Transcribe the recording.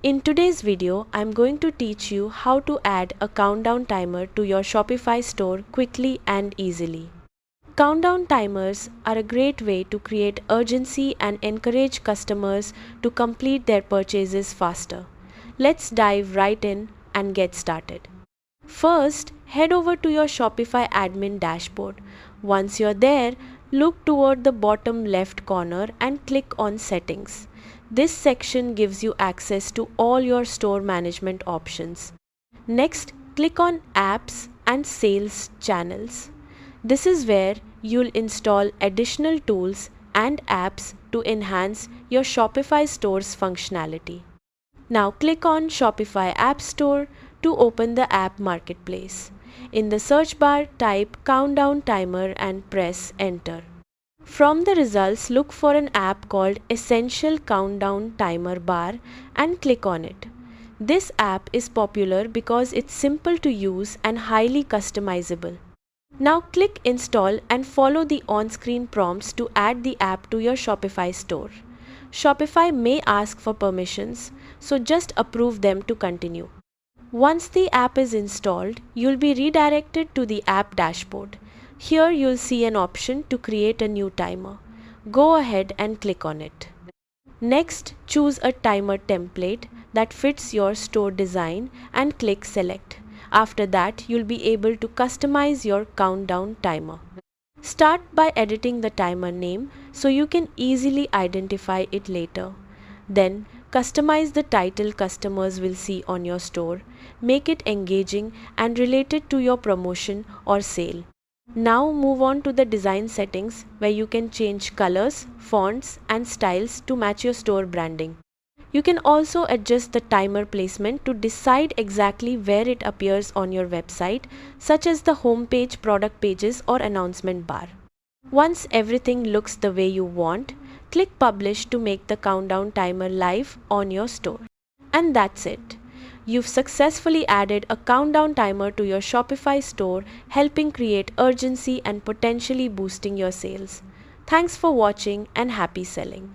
In today's video, I'm going to teach you how to add a countdown timer to your Shopify store quickly and easily. Countdown timers are a great way to create urgency and encourage customers to complete their purchases faster. Let's dive right in and get started. First, head over to your Shopify admin dashboard. Once you're there, look toward the bottom left corner and click on Settings. This section gives you access to all your store management options. Next, click on Apps and Sales Channels. This is where you'll install additional tools and apps to enhance your Shopify store's functionality. Now click on Shopify App Store to open the app marketplace. In the search bar, type Countdown Timer and press Enter. From the results, look for an app called Essential Countdown Timer Bar and click on it. This app is popular because it's simple to use and highly customizable. Now click Install and follow the on-screen prompts to add the app to your Shopify store. Shopify may ask for permissions, so just approve them to continue. Once the app is installed, you'll be redirected to the app dashboard. Here you'll see an option to create a new timer. Go ahead and click on it. Next, choose a timer template that fits your store design and click Select. After that, you'll be able to customize your countdown timer. Start by editing the timer name so you can easily identify it later. Then, customize the title customers will see on your store. Make it engaging and related to your promotion or sale. Now move on to the design settings where you can change colors, fonts, and styles to match your store branding. You can also adjust the timer placement to decide exactly where it appears on your website, such as the home page, product pages, or announcement bar. Once everything looks the way you want, click Publish to make the countdown timer live on your store. And that's it. You've successfully added a countdown timer to your Shopify store, helping create urgency and potentially boosting your sales. Thanks for watching and happy selling.